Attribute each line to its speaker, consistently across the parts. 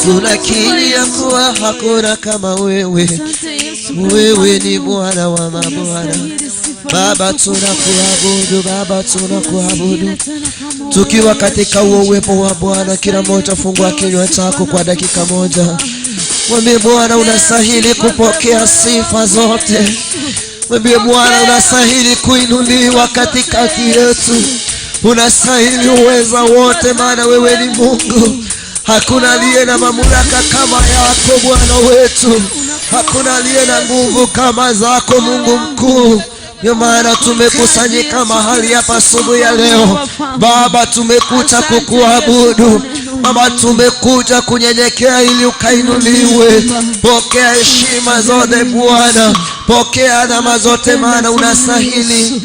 Speaker 1: tunakiri ya kuwa hakuna kama wewe. Wewe ni Bwana wa mabwana. Baba tunakuabudu, Baba tunakuabudu. Tukiwa katika uwepo wa Bwana, kila mmoja fungua kinywa chako kwa dakika moja. Mwambie Bwana unastahili kupokea sifa zote. Mwambie Bwana unastahili kuinuliwa katikati yetu. Unastahili uweza wote, maana wewe ni Mungu. Hakuna aliye na mamlaka kama yako Bwana wetu. Hakuna aliye na nguvu kama zako Mungu mkuu. Ndio maana tumekusanyika mahali hapa asubuhi ya leo. Baba, tumekuja kukuabudu. Baba, tumekuja kunyenyekea ili ukainuliwe. Pokea heshima zote Bwana. Pokea adhama zote, maana unastahili.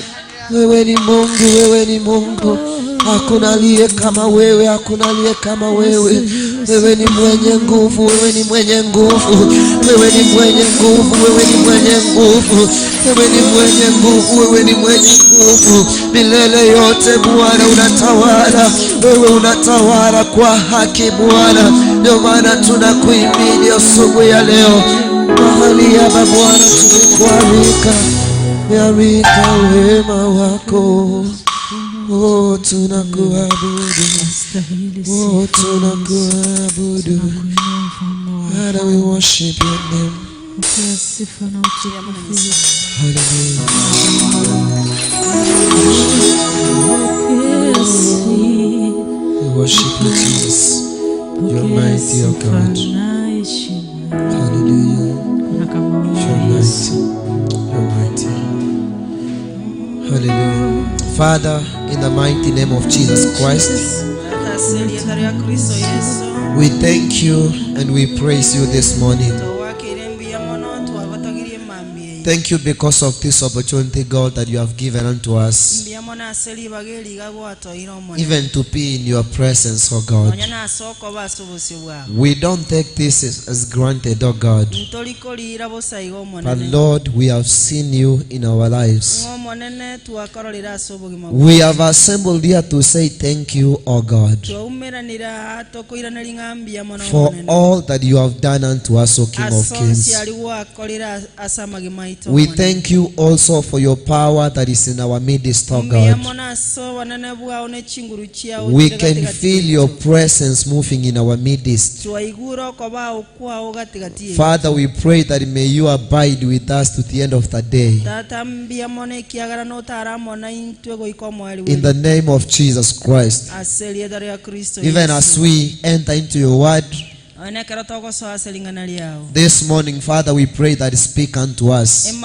Speaker 1: Wewe ni Mungu, wewe ni Mungu. Hakuna aliye kama wewe, hakuna aliye kama wewe. Wewe ni mwenye nguvu, wewe ni mwenye nguvu. Wewe ni mwenye nguvu, wewe ni mwenye nguvu. Wewe ni mwenye nguvu, wewe ni mwenye nguvu. Milele yote Bwana unatawala. Wewe unatawala kwa haki Bwana. Ndio maana tunakuhimidi asubuhi ya leo. Mahali hapa Bwana tumekualika. Yarika wema wako. Oh, tunakuabudu. Oh, tunakuabudu. Father, we worship your name. Hallelujah. We worship you, Jesus. You're mighty, O God. Hallelujah. You're mighty. You're mighty. Hallelujah. Father, in the mighty name of Jesus Christ, we thank you and we praise you this morning. Thank you because of this opportunity, God, that you have given unto us, even to be in your presence, oh God. We don't take this as granted, oh God. But Lord, we have seen you in our lives. We have assembled here to say thank you, oh God, for all that you have done unto us, O King of Kings. We thank you also for your power that is in our midst, oh God. We can feel your presence moving in our midst. Father, we pray that may you abide with us to the end of the day. In the name of Jesus Christ. Even as we enter into your word this morning, Father, we pray that you speak unto us. In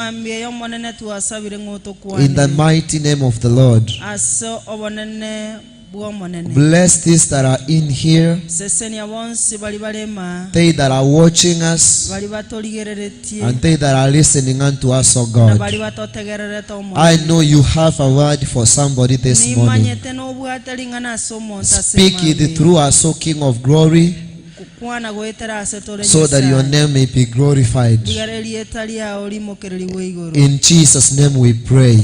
Speaker 1: the mighty name of the Lord. Bless these that are in here, they that are watching us, and they that are listening unto us, oh God. I know you have a word for somebody this morning. Speak it through us, O King of Glory, so that your name may be glorified. In Jesus' name we pray.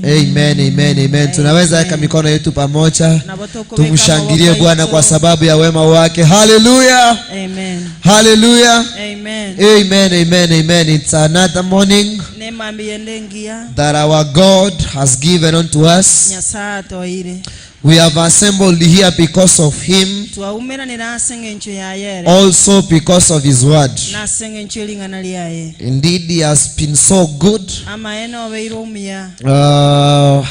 Speaker 1: Amen, amen, amen. Tunaweza weka mikono yetu pamoja. Tumshangilie Bwana kwa sababu ya wema wake. Hallelujah. Amen. Hallelujah. Amen. Amen, amen, amen. It's another morning that our God has given unto us. We have assembled here because of him, also because of his word. Indeed, he has been so good.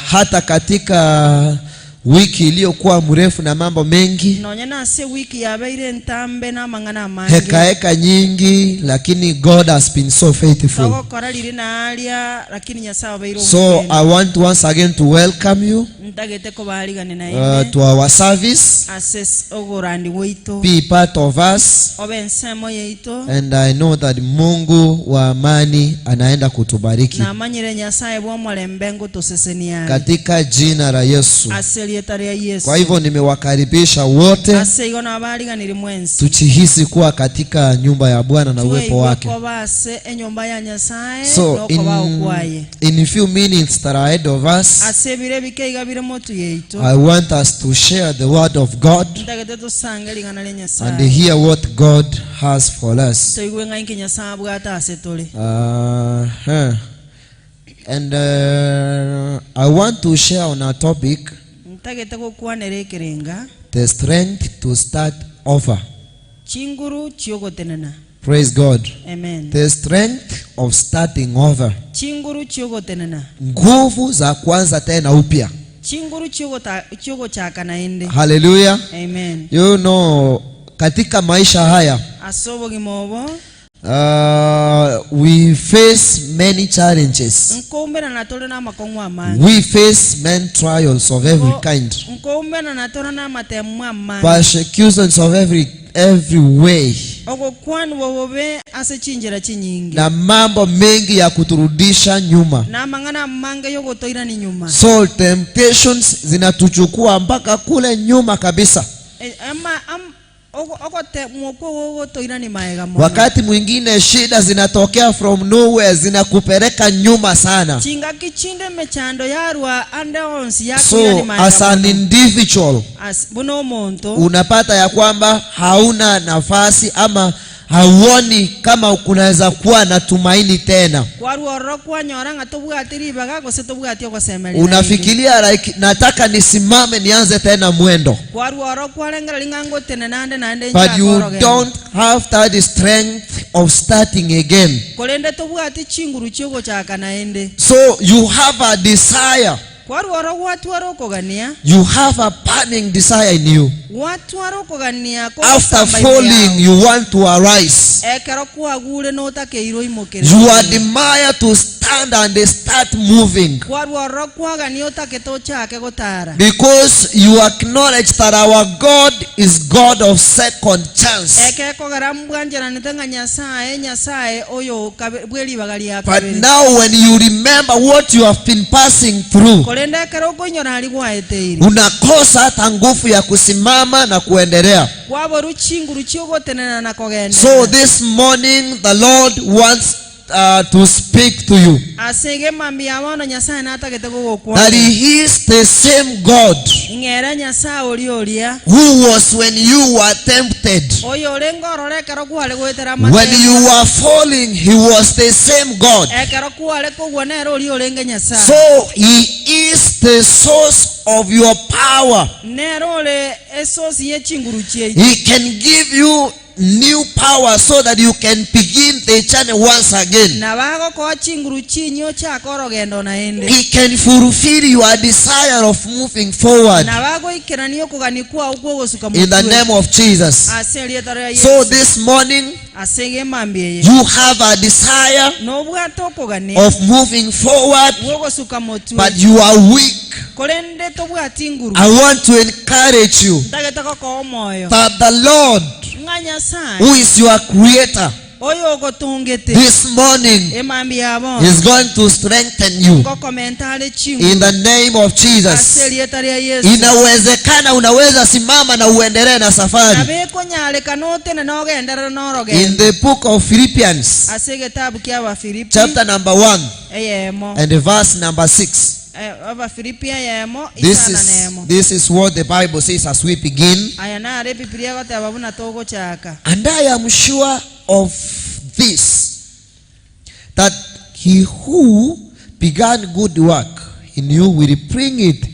Speaker 1: Hata katika wiki iliyokuwa mrefu na mambo mengi, heka nyingi, lakini God has been so faithful. So I want once again to welcome you to our service. Be part of us, and I know that Mungu wa amani anaenda kutubariki katika jina la Yesu. Kwa hivyo nimewakaribisha wote tujihisi kuwa katika nyumba ya Bwana na uwepo wake. So in a few minutes that are ahead of us, I want us to share the word of God and hear what God has for us. And I want to share on a topic, the strength to start over. Praise God.
Speaker 2: Amen.
Speaker 1: The strength of starting over. Nguvu za kuanza tena upya. Hallelujah.
Speaker 2: Amen.
Speaker 1: You know, katika maisha haya we face many challenges. We face many trials of every kind. Persecutions of every way. Na mambo mengi ya kuturudisha nyuma. So temptations zinatuchukua mpaka kule nyuma kabisa. Wakati mwingine shida zinatokea from nowhere, zinakupeleka nyuma sana. So as an individual, unapata ya kwamba hauna nafasi ama hauoni kama kunaweza kuwa na tumaini tena. Unafikiria like nataka nisimame nianze tena mwendo. But you don't have that strength of starting again. So you have a desire. You have a burning desire in you. After falling, you want to arise. You admire to stand and start moving. Because you acknowledge that our God is God of second chance. But now when you remember what you have been passing through, unakosa hata nguvu ya kusimama na kuendelea. So this morning the Lord wants to speak to you. That He is the same God who was when you were tempted. When you were falling, He was the same God. So He is the source of your power. He can give you new power so that you can begin the journey once again. He can fulfill your desire of moving forward. In the name of Jesus. So this morning, you have a desire of moving forward, but you are weak. I want to encourage you that the Lord, who is your creator, this morning is going to strengthen you in the name of Jesus. Inawezekana unaweza simama na uendelee na safari. In the book of Philippians, chapter number 1 and verse number 6. This is what the Bible says as we begin. And I am sure of this, that He who began good work in you will bring it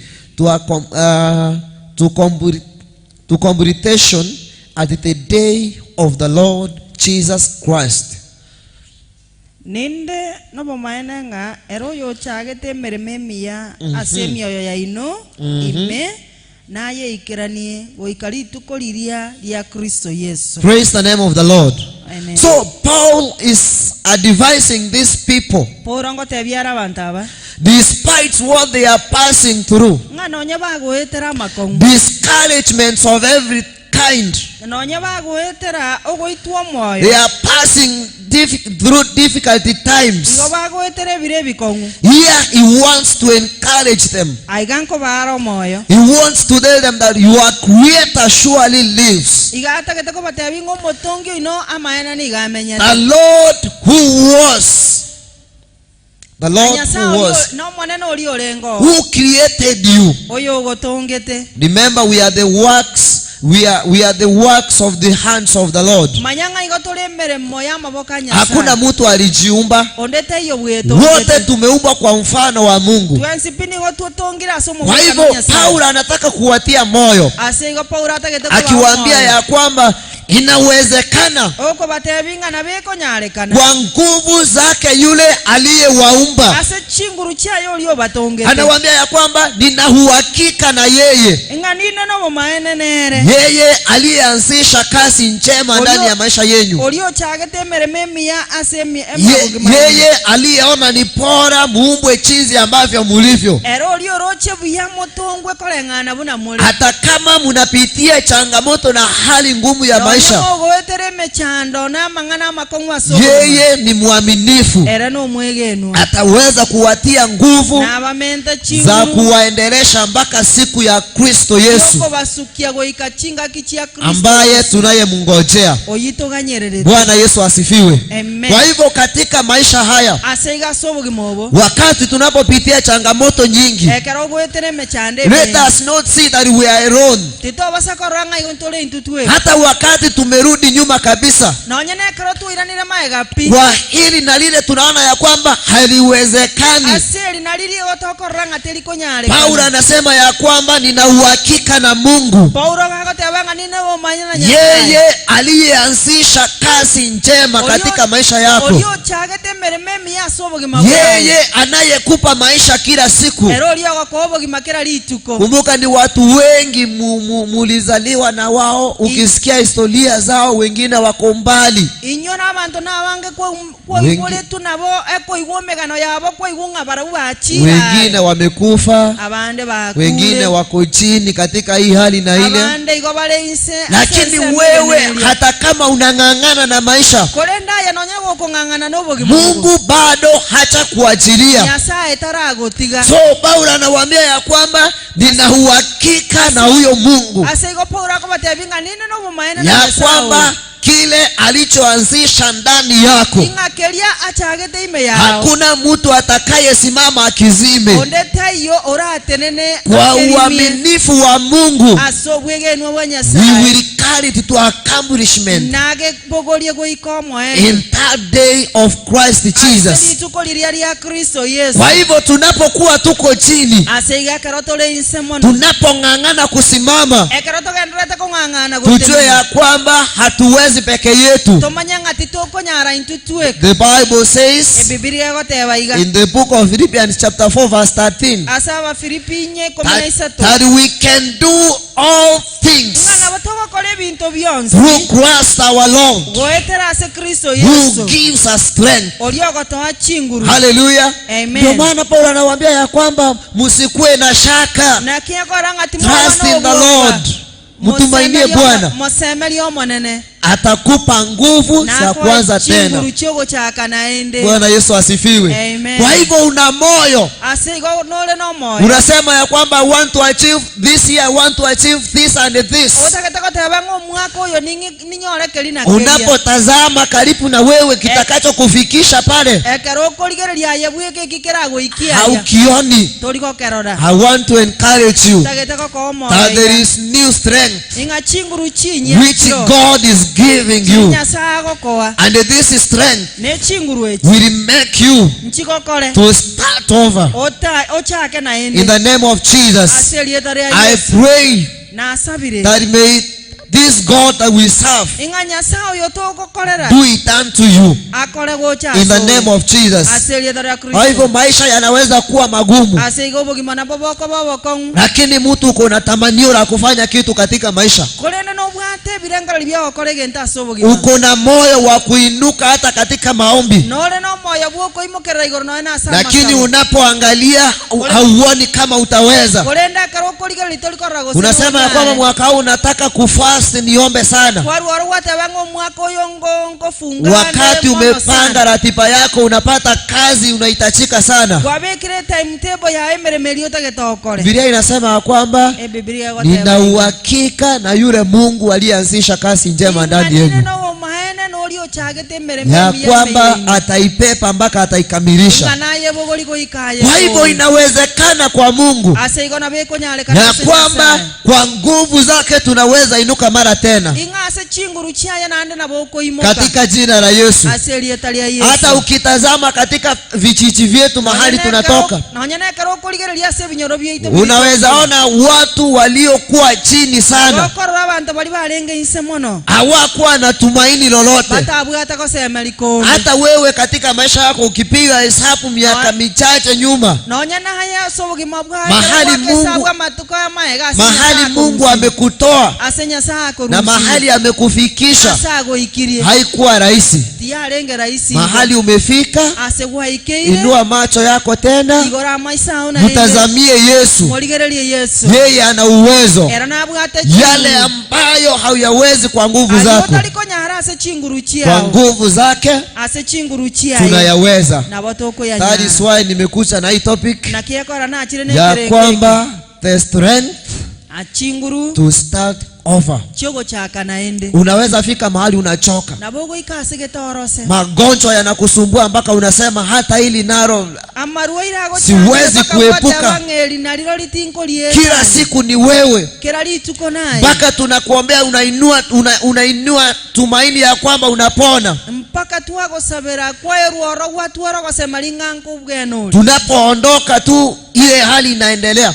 Speaker 1: to completion at the day of the Lord Jesus Christ.
Speaker 2: Ninde nobo maenanga eroyo chagete merememia asemio ya ino ime naye ikiranie goikari tukoliria ya Kristo Yesu.
Speaker 1: Praise the name of the Lord.
Speaker 2: Amen.
Speaker 1: So Paul is advising these people, despite what they are passing through, discouragements of every kind, they are passing through difficulty times. Here he wants to encourage them. He wants to tell them that your Creator surely lives. The Lord who was, The Lord who created you. Remember, we are the works. We are the works of the hands of the Lord. Hakuna mtu alijiumba. Wote tumeumbwa kwa mfano wa Mungu. Kwa hivyo Paulo anataka kuwatia moyo, akiwaambia ya kwamba inawezekana kwa nguvu zake yule aliyewaumba. Anawaambia ya kwamba nina uhakika na yeye aliyeanzisha kazi njema ndani ya maisha yenu. Yeye aliyeona ni bora muumbwe jinsi ambavyo mulivyo. Hata kama munapitia changamoto na hali ngumu ya maisha, yeye ni mwaminifu, ataweza kuwatia nguvu za kuwaendelesha mpaka siku ya Kristo Yesu ambaye tunayemngojea. Bwana Yesu asifiwe. Kwa hivyo katika maisha haya, wakati tunapopitia changamoto nyingi, let us not see that we are alone. Hata wakati tumerudi nyuma kabisa kwa hili na lile, tunaona ya kwamba haliwezekani, Paulo anasema ya kwamba nina uhakika na Mungu, yeye aliyeanzisha kazi njema katika maisha yako, yeye anayekupa maisha kila siku. Kumbuka ni watu wengi mulizaliwa na wao, ukisikia historia zao wengine wako mbali, wengine wamekufa, wengine wako chini katika hii hali na ile. Lakini wewe hata kama unang'ang'ana na maisha, Mungu bado hacha kuachilia. So Paulo anawaambia ya kwamba nina uhakika na huyo Mungu ya kwamba kile alichoanzisha ndani yako hakuna mtu atakayesimama akizime. Kwa uaminifu wa Mungu, we will carry it to accomplishment in that day of Christ Jesus. Kwa hivyo tunapokuwa tuko chini, tunapong'ang'ana kusimama, tujue ya kwamba hatuwezi peke yetu. The Bible says in the book of Philippians chapter 4 verse 13 that we can do all things through Christ our Lord, who gives us strength. Hallelujah. Ndio maana Paulo anawaambia ya kwamba msikuwe na shaka, trust in the Lord, mtumainie Bwana, atakupa nguvu za kwanza tena. Bwana Yesu asifiwe. Kwa hivyo una moyo, unasema ya kwamba I want to achieve this year, I want to achieve this and this. Unapotazama karibu na wewe kitakacho kufikisha pale, haukioni. I want to encourage you that there is new strength which God is giving you, and this strength will make you to start over in the name of Jesus. I pray that may this God that we serve do it unto you in the name of Jesus. Kwa hivyo maisha yanaweza kuwa magumu, lakini mtu uko na tamanio la kufanya kitu katika maisha, uko na moyo wa kuinuka hata katika maombi, lakini unapoangalia hauoni kama utaweza. Unasema ya kwamba mwaka huu unataka kufast, niombe sana. Wakati umepanga ratiba yako, unapata kazi unahitajika sana. Biblia inasema kwamba nina uhakika na yule Mungu aliyeanzisha kazi njema ndani yenu. ya kwamba ataipepa mpaka ataikamilisha. Kwa hivyo inawezekana kwa Mungu ya kwamba kwa nguvu zake tunaweza inuka mara tena katika jina la Yesu. Hata ukitazama katika vijiji vyetu mahali tunatoka, unaweza ona watu waliokuwa chini sana, hawakuwa na tumaini lolote. Hata wewe katika maisha yako ukipiga hesabu miaka michache nyuma, mahali Mungu amekutoa na mahali amekufikisha haikuwa rahisi. Mahali umefika, inua macho yako tena, mtazamie Yesu. Yeye ana uwezo, yale ambayo hauyawezi kwa nguvu zako, kwa nguvu zake tunayaweza. That is why nimekuja na hii topic ya kwamba the strength to start over. Unaweza fika mahali unachoka, magonjwa yanakusumbua mpaka unasema hata hili naro siwezi kuepuka, kila siku ni wewe. Mpaka tunakuombea, unainua tumaini ya kwamba unapona. Tunapoondoka tu ile hali inaendelea.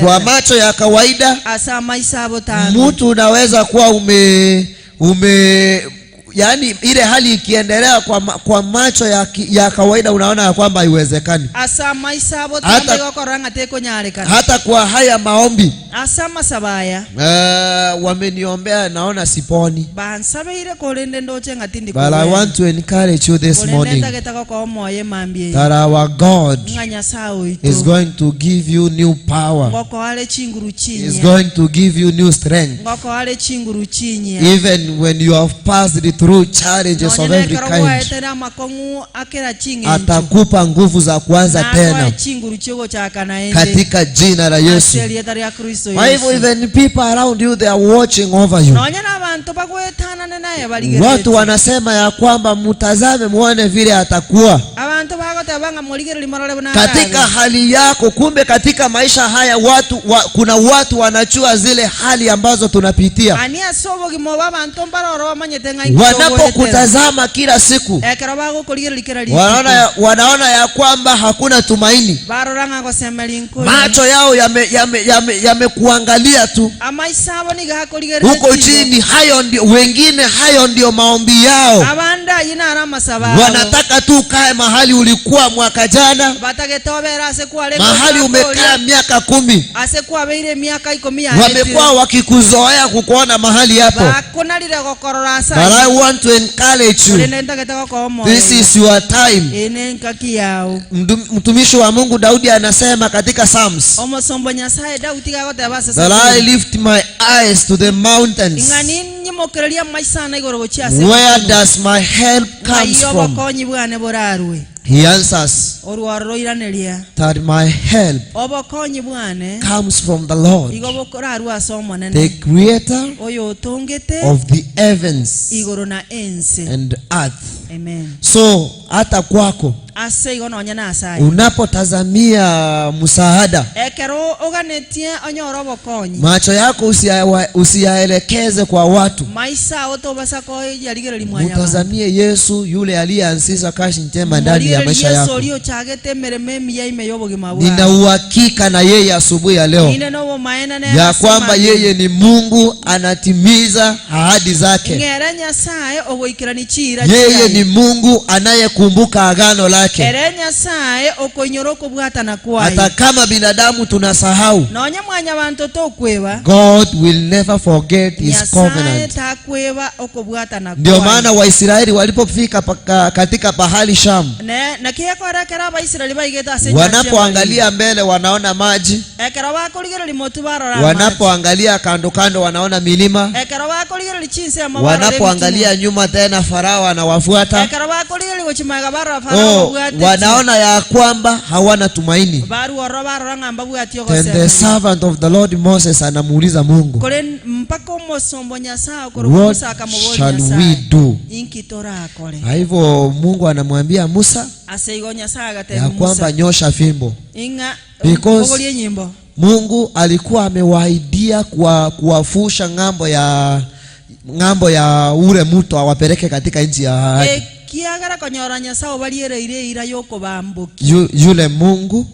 Speaker 1: Kwa macho ya kawaida mtu unaweza kuwa yani ile hali ikiendelea kwa macho ya kawaida unaona ya kwamba haiwezekani. Hata kwa haya maombi wameniombea naona siponi. But I want to encourage you this morning that our God is going to give you new power. He is going to give you new strength. Even when you have passed through challenges of every kind, atakupa nguvu za kuanza tena katika jina la Yesu. Kwa hivyo even people around you, they are watching over you. Watu wanasema ya kwamba mtazame muone vile atakuwa katika hali yako. Kumbe katika maisha haya kuna watu wanachua zile hali ambazo tunapitia. Wanapokutazama kila siku wanaona ya kwamba hakuna tumaini. Macho yao yamekuangalia tu huko chini. Wengine hayo ndio maombi yao. Wanataka tu kae mahali ulikuwa mwaka jana, mahali umekaa miaka 10. Wamekuwa wakikuzoea kukuona mahali hapo. But I want to encourage you, this is your time. Mtumishi wa Mungu Daudi anasema katika Psalms that I lift my eyes to the mountains. Where does my help comes from? He answers that my help comes from the Lord, the creator of the heavens and earth.
Speaker 2: Amen.
Speaker 1: So hata kwako unapotazamia msaada, macho yako usiyaelekeze kwa watu. Mtazamie Yesu, yule aliyeanzisha kazi njema ndani ya maisha yako. Nina uhakika na yeye asubuhi ya leo ya kwamba yeye ni Mungu, anatimiza ahadi zake. Yeye ni Mungu anayekumbuka agano lake. Hata kama binadamu tunasahau, God will never forget his covenant. Ndio maana Waisraeli walipofika katika pahali Sham, wanapoangalia mbele wanaona maji, wanapoangalia kando kando wanaona milima, wanapoangalia nyuma tena Farao anawafuata. wanaona ya kwamba hawana tumaini. Then the servant of the Lord Moses anamuuliza Mungu, what shall we do? Hivyo Mungu anamwambia Musa ya kwamba nyosha fimbo, because Mungu alikuwa amewaahidia kuwafusha ngambo ya ule mto awapeleke katika nchi ya ahadi. Yule Mungu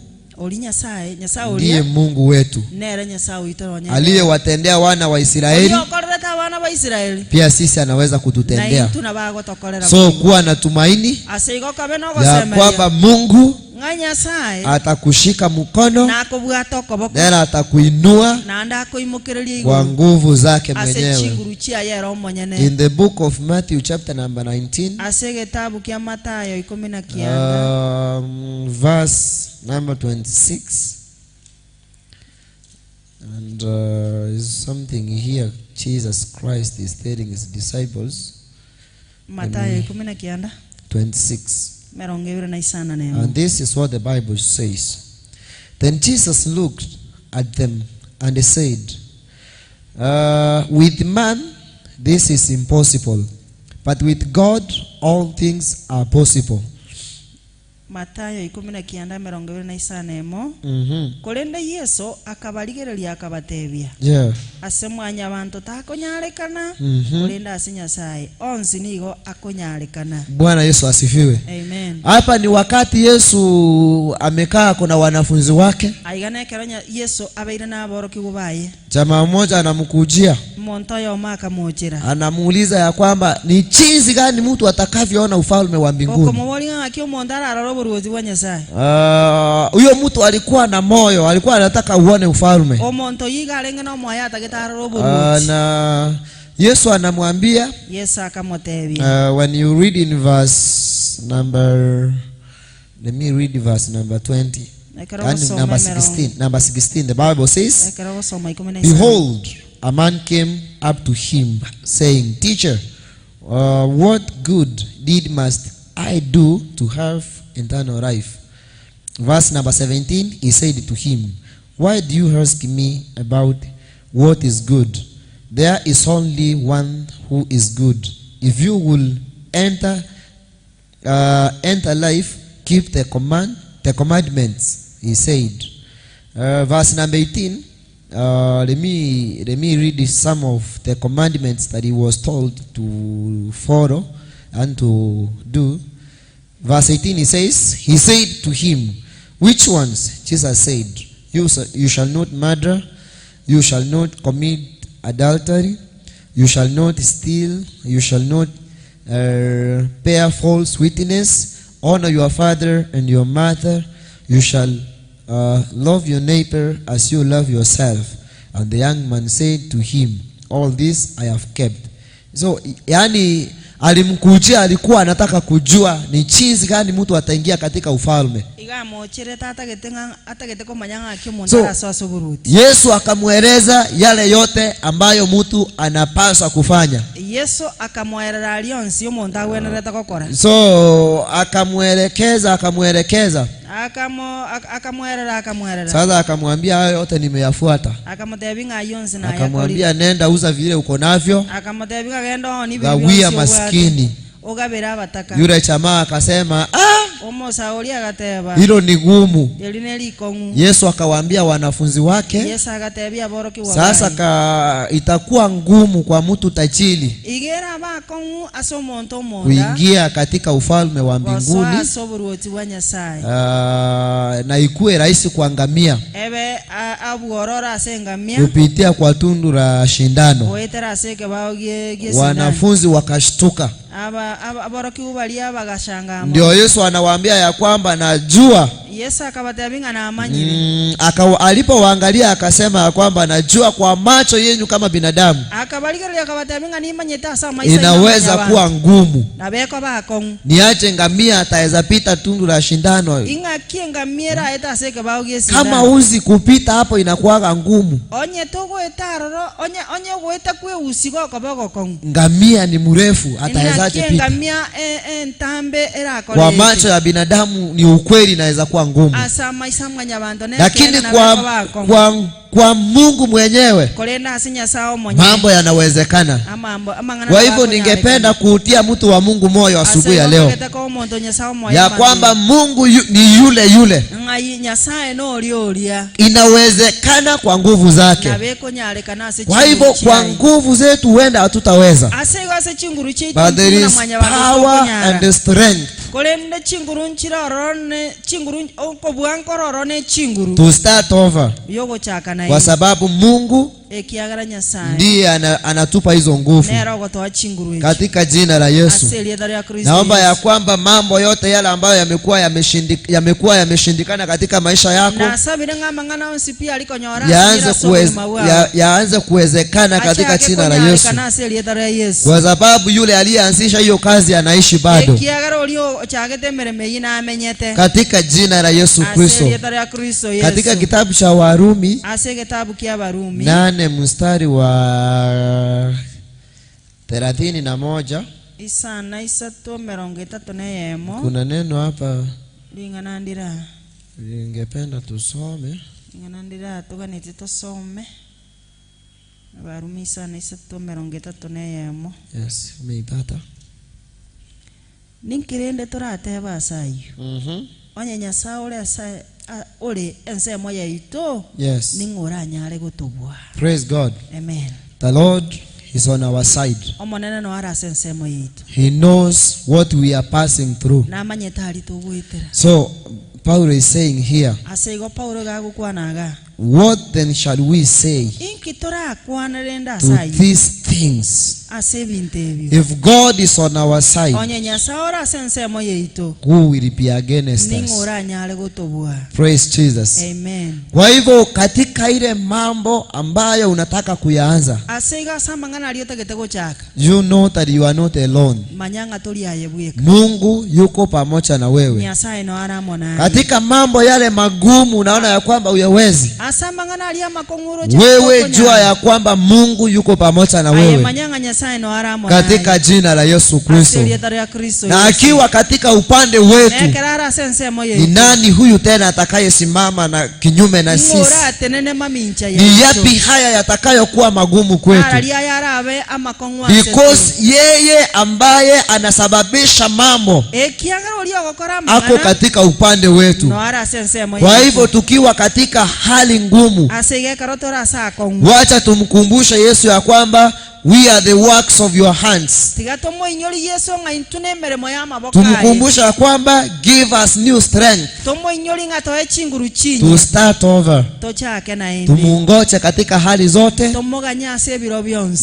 Speaker 1: ndiye Mungu wetu aliyewatendea wana wa Israeli, pia sisi anaweza kututendea. So kuwa na tumaini ya kwamba Mungu atakushika mkono na atakuinua kwa nguvu zake mwenyewe. In the book of Matthew chapter number 19, verse number 26, and something here Jesus Christ is telling his disciples.
Speaker 2: Mathayo 19:26.
Speaker 1: And this is what the Bible says. Then Jesus looked at them and said, with man this is impossible, but with God all things are possible.
Speaker 2: Mathayo 19:26. Kolenda Yesu akabaligereria akabatebia. Asemwanya abantu takonyalekana, kolenda asinyasaye onsi nigo akonyalekana.
Speaker 1: Bwana Yesu asifiwe.
Speaker 2: Amen.
Speaker 1: Hapa ni wakati Yesu amekaa kuna wanafunzi wake.
Speaker 2: Aigana keronya Yesu abaira na aboroki bubaye.
Speaker 1: Jamaa mmoja anamkujia.
Speaker 2: Montoyo maka mojera.
Speaker 1: Anamuuliza ya kwamba ni jinsi gani mtu atakavyoona ufalme wa mbinguni.
Speaker 2: Okomowolinga akio mondara arorobo ruozi wa Nyasaye.
Speaker 1: Huyo mtu alikuwa na moyo, alikuwa anataka uone ufalme.
Speaker 2: Omonto yiga alenga na moya ataketa arorobo ruozi.
Speaker 1: Na Yesu anamwambia,
Speaker 2: Yesu akamotebia.
Speaker 1: When you read in verse number, let me read verse number 20. And number 16, the Bible says, behold, a man came up to him, saying, Teacher, what good deed must I do to have eternal life? Verse number 17, he said to him, why do you ask me about what is good? There is only one who is good. If you will enter life, keep the commandments, he said. Verse number 18, let me read some of the commandments that he was told to follow and to do. Verse 18, he said to him, which ones? Jesus said, you shall not murder, you shall not commit adultery, you shall not steal, you shall not bear false witness, honor your father and your mother, you shall love your neighbor as you love yourself. And the young man said to him, all this I have kept. So yani alimkujia, alikuwa anataka kujua ni jinsi gani mtu ataingia katika ufalme. So Yesu akamweleza yale yote ambayo mtu anapaswa kufanya. So akamwelekeza. Sasa akamwambia hayo yote nimeyafuata. Akamwambia nenda uza vile uko navyo, gawia maskini. Yule jamaa akasema hilo ni gumu. Yesu akawaambia wanafunzi wake, sasa itakuwa ngumu kwa mtu tajiri kuingia katika ufalme wa mbinguni, na ikuwe rahisi kuangamia kupitia kwa tundu la shindano. Wanafunzi wakashtuka. Ndio Yesu anawaambia akawaambia ya kwamba najua.
Speaker 2: Yesu akabatabinga na amanyire.
Speaker 1: Alipowaangalia akasema ya kwamba najua kwa macho yenu kama binadamu
Speaker 2: akabaligara akabatabinga ni manyeta sa maisha
Speaker 1: inaweza kuwa ngumu.
Speaker 2: Nabeko bakong.
Speaker 1: Niache ngamia ataweza pita tundu la shindano.
Speaker 2: Inga kiengamira eta seke baogesi.
Speaker 1: Kama uzi kupita hapo inakuwa ngumu.
Speaker 2: Onye togo etaroro onye goeta kwe usigo kabako kong.
Speaker 1: Ngamia ni mrefu ataweza pita.
Speaker 2: Ngamia ntambe era kole.
Speaker 1: Kwa macho ya binadamu ni ukweli inaweza kuwa ngumu. Lakini kwa Mungu mwenyewe mambo yanawezekana. Kwa hivyo ningependa kuutia mtu wa Mungu moyo asubuhi ya leo ya kwamba Mungu ni yule yule. Inawezekana kwa nguvu zake. Kwa hivyo kwa nguvu zetu huenda hatutaweza. But there is power and strength to start over. Kwa sababu Mungu ndiye anatupa hizo nguvu katika jina la Yesu. Naomba ya kwamba mambo yote yale ambayo yamekuwa yameshindikana katika maisha yako yaanze kuwezekana katika jina la Yesu. Kwa sababu yule aliyeanzisha hiyo kazi anaishi bado. Katika jina la Yesu Kristo. Katika kitabu cha Warumi 8 mstari wa 31 kuna neno hapa ningependa tusome.
Speaker 2: Warumi 8:31.
Speaker 1: Yes, umeipata?
Speaker 2: Ninkirende turateba sayo. Onye Nyasaye ore ensemo yaito.
Speaker 1: Yes.
Speaker 2: Ningora nyare gutubwa.
Speaker 1: Praise God.
Speaker 2: Amen.
Speaker 1: The Lord is on our side.
Speaker 2: Omonene no ara ensemo yaito.
Speaker 1: He knows what we are passing through.
Speaker 2: Na manyetari tugwitira.
Speaker 1: So Paul is saying here,
Speaker 2: asego Paulo gagukwanaga,
Speaker 1: what then shall we say to these things? If God is on our side, who will be against us? Praise Jesus.
Speaker 2: Amen.
Speaker 1: Kwa hivyo katika ile mambo ambayo unataka kuyaanza, you know that you are not alone. Mungu yuko pamoja na wewe. Katika mambo yale magumu unaona ya kwamba uyawezi, wewe jua ya kwamba Mungu yuko pamoja na wewe. Katika jina la Yesu Kristo. Na akiwa katika upande wetu, ni nani huyu tena atakayesimama na kinyume na sisi? Ni yapi haya yatakayokuwa magumu kwetu? Because yeye ambaye anasababisha mambo ako katika upande wetu. Kwa hivyo tukiwa katika hali ngumu, wacha tumkumbushe Yesu ya kwamba we are the works of your hands. Tumkumbusha kwamba give us new strength to start over. Tumungoche katika hali zote,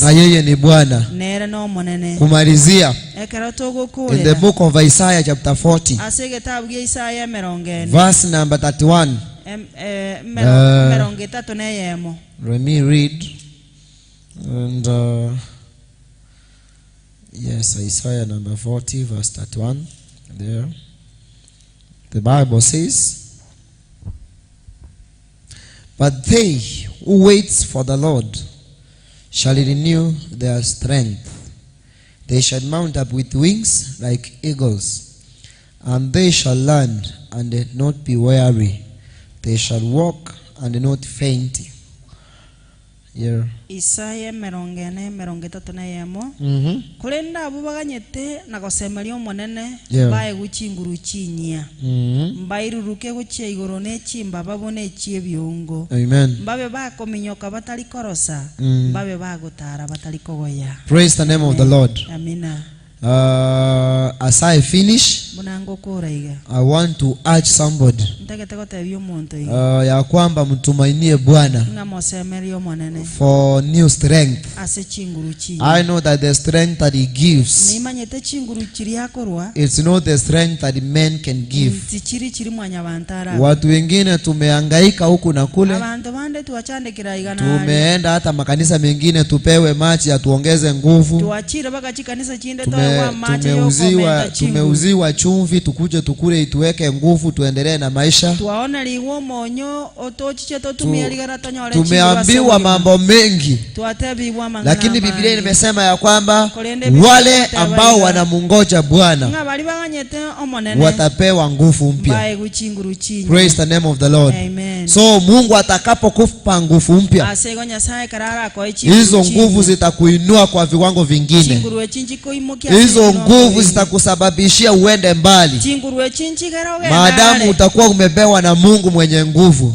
Speaker 1: na yeye ni Bwana. Kumalizia, in the book of Isaiah chapter 40 verse number 31. Let me read. And yes, Isaiah number 40 verse 31 there. The Bible says, but they who wait for the Lord shall renew their strength. They shall mount up with wings like eagles, and they shall run and not be weary. They shall walk and not faint. Yeah.
Speaker 2: Isaiah 40:31. Kulenda abubaganyete na gosemerio monene bae guchinguru chinyia. Mbairuruke guchia igoro ne chimba babone chiebiongo.
Speaker 1: Amen.
Speaker 2: Babe bakominyoka batali korosa, babe bagutara batali kogoya.
Speaker 1: Praise the name of the Lord.
Speaker 2: Amina.
Speaker 1: As I finish, I want to urge somebody ya kwamba mtumainie Bwana for new strength. I know that the strength that he gives, it's not the strength that men can give. Watu wengine tumehangaika huku na kule, tumeenda hata makanisa mengine tupewe maji atuongeze nguvu, tumeuziwa chumvi tukuje tukule ituweke nguvu tuendelee na maisha. Tumeambiwa mambo mengi, lakini Biblia imesema ya kwamba wale ambao wanamungoja Bwana watapewa nguvu mpya. Praise the name of the Lord. Amen. So Mungu atakapokupa nguvu mpya, hizo nguvu zitakuinua kwa viwango vingine. Hizo nguvu zitakusababishia uende mbali, maadamu utakuwa umepewa na Mungu mwenye nguvu.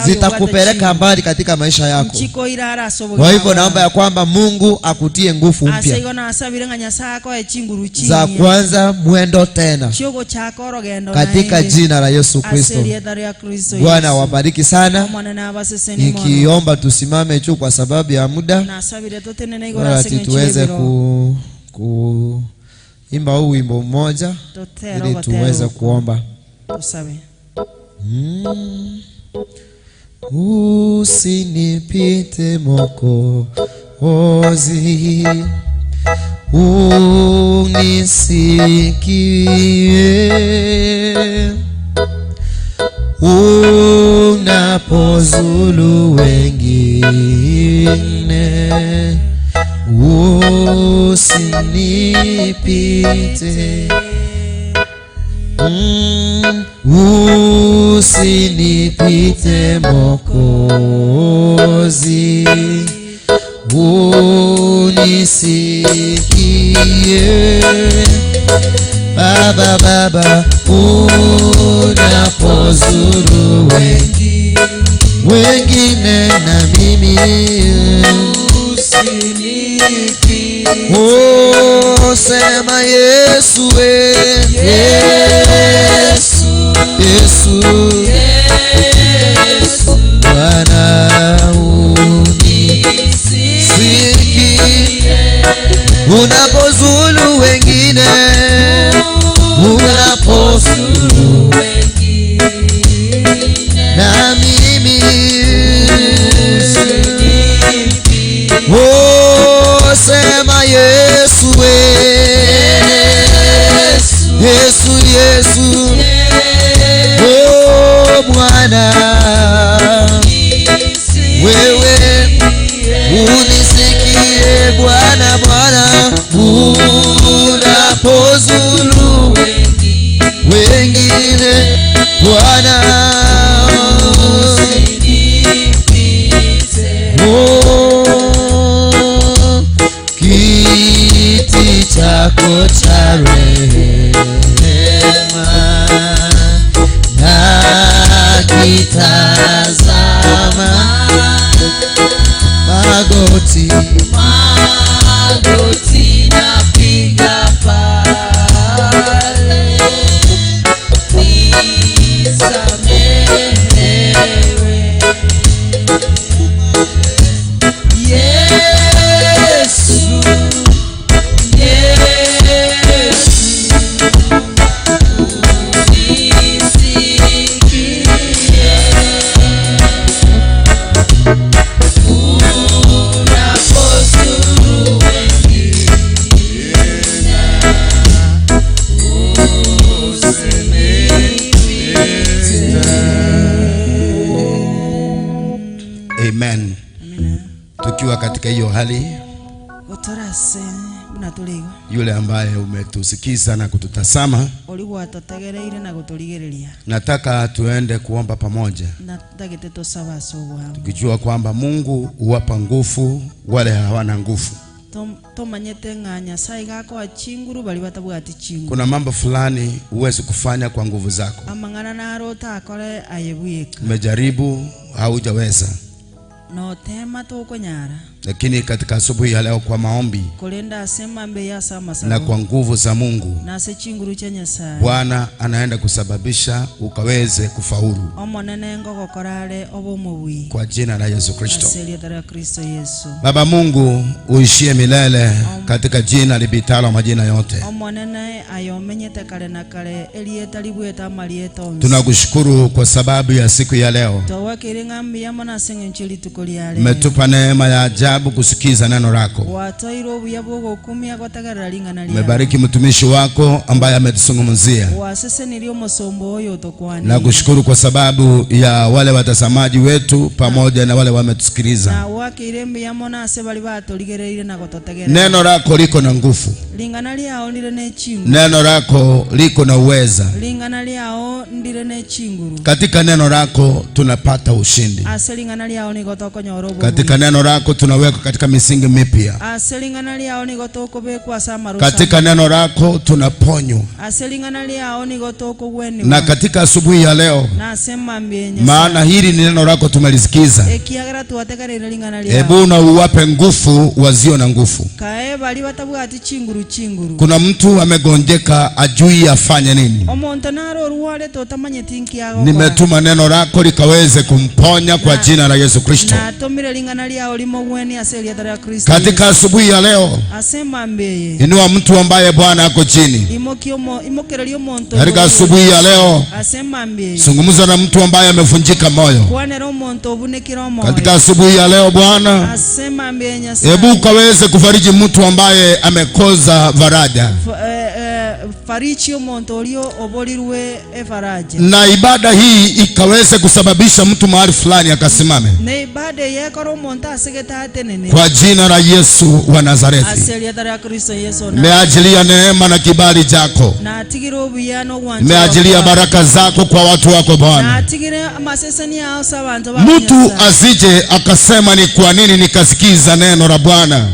Speaker 1: Zitakupeleka mbali katika maisha yako. Kwa hivyo naomba ya kwamba Mungu akutie nguvu mpya. Za kwanza mwendo tena katika jina la Yesu Kristo. Bwana wabariki sana. Nikiomba tusimame juu kwa sababu ya muda, ati tuweze kuimba huu wimbo mmoja ili tuweze kuomba. Usinipite Mwokozi, unisikie unapozulu wengine. Usinipite, usinipite Mwokozi, unisikie Baba, unapozuru wengine na mimi usinipite. Oh, sema Yesu, Yesu, Bwana unisikie unapozulu wengine, unapozulu na mimi oh, sema Yesu, Yesu, oh Bwana wewe unisikie Bwana, unapozulu wengine Bwana oh, kiti chako cha rehema nakitazama, magoti napiga pale, nisamehewe Yesu, unisikie unapozulu Amen. Tukiwa katika hiyo hali, yule ambaye umetusikiza na kututazama, nataka tuende kuomba pamoja, tukijua kwamba Mungu huwapa nguvu wale hawana nguvu. Kuna mambo fulani huwezi kufanya kwa nguvu zako, umejaribu haujaweza.
Speaker 2: no tema toko nyara.
Speaker 3: Lakini katika asubuhi ya leo kwa maombi na kwa nguvu za Mungu, Bwana anaenda kusababisha ukaweze kufaulu kwa jina la Yesu Kristo. Baba Mungu uishie milele katika jina libitalo majina yote. Tunakushukuru kwa sababu ya siku ya leo. Umetupa neema ya ajabu kusikiza neno lako. Umebariki mtumishi wako ambaye ametuzungumzia. Na kushukuru kwa sababu ya wale watazamaji wetu pamoja na wale wametusikiliza. Neno lako liko na nguvu. Neno lako liko na uweza. Katika neno lako tunapata ushindi. Katika neno lako tunaweka katika misingi mipya. Katika neno lako tunaponywa. Na katika asubuhi ya leo, maana hili ni neno lako tumelisikiza, hebu na uwape nguvu wazio na nguvu. Kuna mtu amegonjeka ajui afanye nini. Nimetuma neno lako likaweze kumponya kwa jina la Yesu Kristo. Katika asubuhi ya leo, inua mtu ambaye Bwana ako chini. Katika asubuhi ya leo, zungumza na mtu ambaye amevunjika moyo. Katika asubuhi ya leo Bwana, hebu kaweze kufariji mtu ambaye amekosa faraja. Na ibada hii ikaweze kusababisha mtu mahali fulani akasimame. Kwa jina la Yesu wa Nazareti. Meajilia neema na kibali chako. Meajilia baraka zako kwa watu wako Bwana. Mtu asije akasema ni kwa nini nikasikiza neno la Bwana,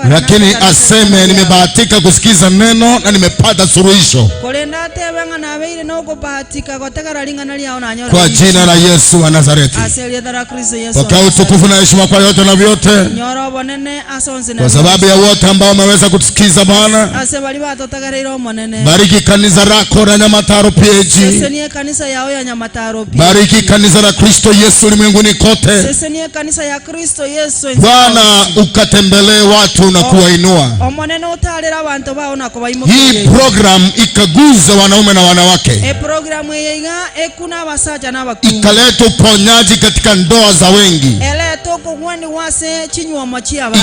Speaker 3: lakini aseme nimebahatika kusikiza neno na nimepata suluhisho. Kwa jina la Yesu wa Nazareti. Pokea utukufu na heshima kwa yote na vyote, kwa sababu ya wote ambao wameweza kutusikiza Bwana. Bariki kanisa lako la Nyamataro P.A.G. Bariki kanisa la Kristo Yesu ulimwenguni kote. Bwana ukatembelee watu na kuwainua. Hii program ikaguze wanaume na wanawake. Ikaleta uponyaji katika ndoa za wengi.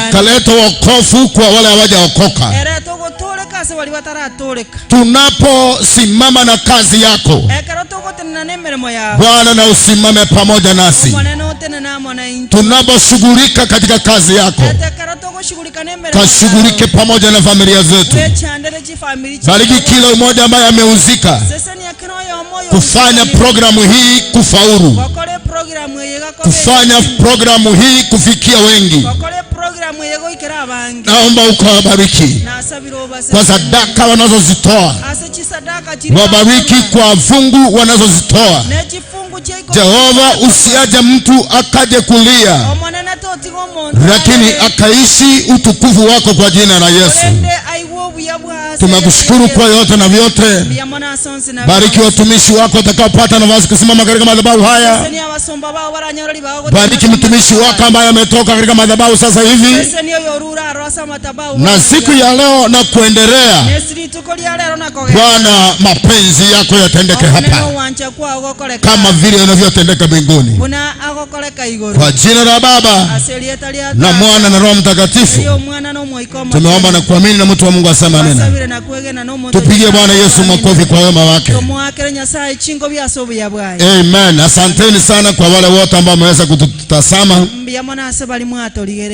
Speaker 3: Ikaleta wokovu kwa wale hawajaokoka. Tunaposimama na kazi yako Bwana, na usimame pamoja nasi. Tunaposhughulika katika kazi yako, kashughulike pamoja na familia zetu. Bariki kila mmoja ambaye ameuzika kufanya programu hii kufaulu, kufanya programu hii kufikia wengi. Naomba ukawabariki kwa sadaka wanazozitoa, wabariki kwa fungu wanazozitoa. Jehova, usiaje mtu akaje kulia, lakini akaishi utukufu wako kwa jina la Yesu. Tunakushukuru kwa yote na vyote. Bariki watumishi wako watakaopata nafasi kusimama katika madhabahu haya. Bariki mtumishi wako ambaye ametoka katika madhabahu sasa hivi, na siku ya leo na kuendelea. Bwana, mapenzi yako yatendeke hapa kama vile yanavyotendeka mbinguni. Kwa jina la Baba na Mwana na Roho Mtakatifu tumeomba na kuamini, na mtu wa Mungu asema amina. Tupigie Bwana Yesu makofi kwa wema wake. Amen. Asanteni sana kwa wale wote ambao wameweza kututazama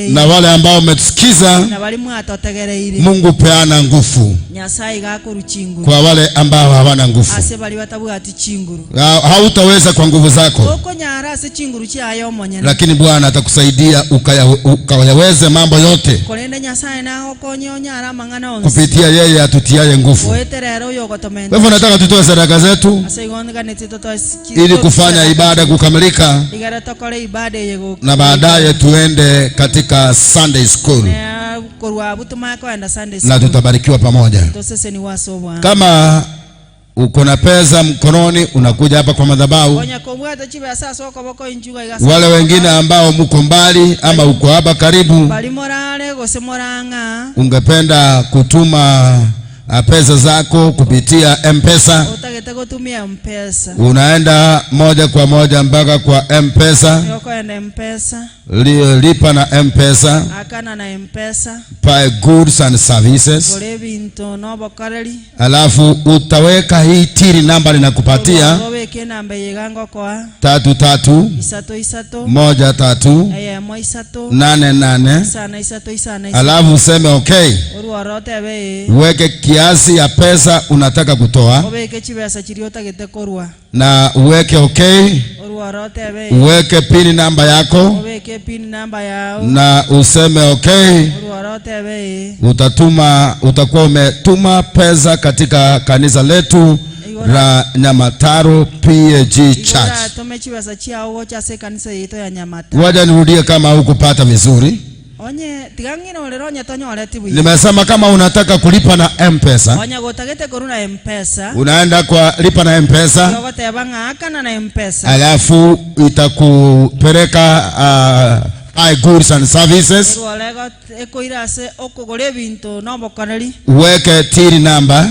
Speaker 3: na wale ambao wametusikiza. Mungu peana nguvu kwa wale ambao hawana nguvu. Hautaweza kwa nguvu zako, lakini Bwana atakusaidia ukayaweze mambo yote kupitia yeye atutiaye nguvu. Kwa hivyo nataka tutoe sadaka zetu ili kufanya ibada kukamilika, na baadaye tuende katika Sunday school na tutabarikiwa pamoja. Kama uko na pesa mkononi, unakuja hapa kwa madhabahu. Wale wengine ambao mko mbali ama uko hapa karibu, ungependa kutuma pesa zako kupitia M-Pesa, unaenda moja kwa moja mpaka kwa M-Pesa, lipa na M-Pesa, P.A.G and Services. Alafu utaweka hii tiri namba ninakupatia 331388. Alafu useme okay, uweke kiasi ya pesa unataka kutoa na uweke okay, uweke pin namba yako na useme okay. Utakuwa umetuma pesa katika kanisa letu la Nyamataro P.A.G Church. Waja nirudie kama hukupata vizuri. Nimesema kama unataka kulipa na M-Pesa, unaenda kwa lipa na M-Pesa, alafu itakupeleka P.A.G and Services. Uweke tiri namba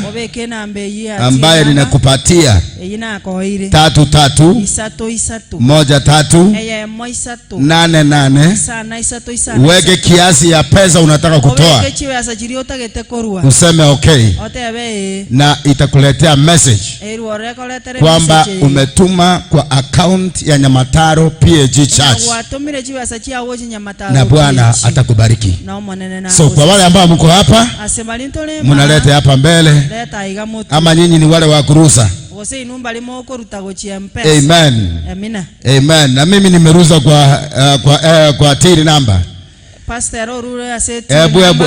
Speaker 3: ambaye ninakupatia 331388. Uweke kiasi ya pesa unataka kutoa, useme okay, na itakuletea message kwamba umetuma kwa account ya Nyamataro P.A.G Church, na Bwana atakubariki. So kwa wale ambao mko hapa, mnalete hapa mbele, ama nyinyi ni wale wa kurusa. Amen. Amen. Na mimi nimeruza kwa tiri namba.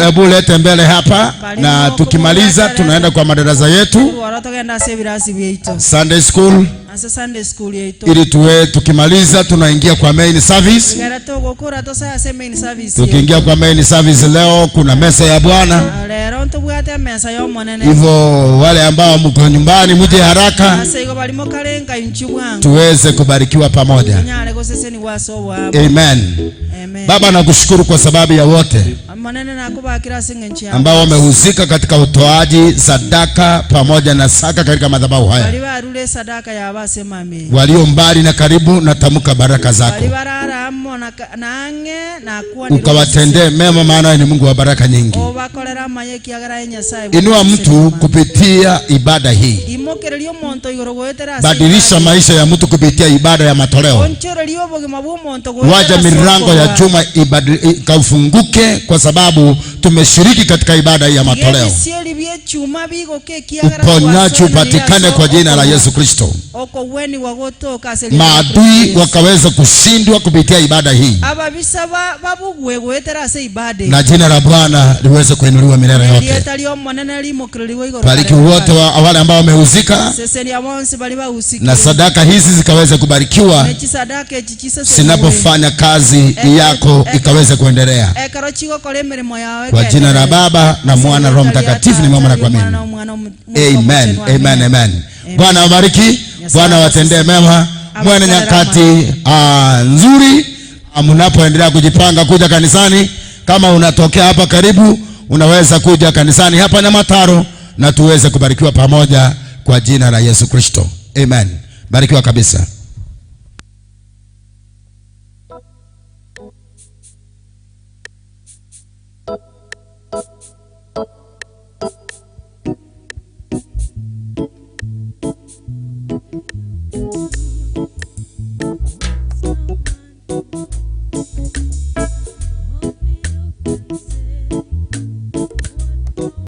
Speaker 3: Ebu lete mbele hapa, na tukimaliza tunaenda kwa madarasa yetu Sunday school. Ili tukimaliza tunaingia kwa main service. Tukiingia kwa main service leo kuna mesa ya Bwana. Hivyo wale ambao mko nyumbani muje haraka tuweze kubarikiwa pamoja. Amen. Baba, nakushukuru kwa sababu ya wote ambao wamehusika katika utoaji sadaka pamoja na saka katika madhabahu haya. Walio mbali na karibu, natamka baraka zako ukawatendee mema, maana ni Mungu wa baraka nyingi. Inua mtu kupitia ibada hii, badilisha maisha ya mtu kupitia ibada ya matoleo. Waja milango ya chuma ikaufunguke, kwa sababu tumeshiriki katika ibada ya matoleo. Uponyaji upatikane kwa jina la Yesu Kristo. Maadui wakaweza kushindwa kupitia ibada hii, na jina la Bwana liweze kuinuliwa milele yote. Bariki wote wale ambao wamehusika, na sadaka hizi zikaweze kubarikiwa sinapofanya kazi yako ikaweze kuendelea. Kwa jina la Baba na Mwana Roho Mtakatifu nimeomba na kuamini. Amen. Amen. Amen. Bwana wabariki, Bwana watendee mema. Mwana nyakati nzuri mnapoendelea kujipanga kuja kanisani. Kama unatokea hapa karibu, unaweza kuja kanisani hapa Nyamataro na tuweze kubarikiwa pamoja kwa jina la Yesu Kristo. Amen. Barikiwa kabisa.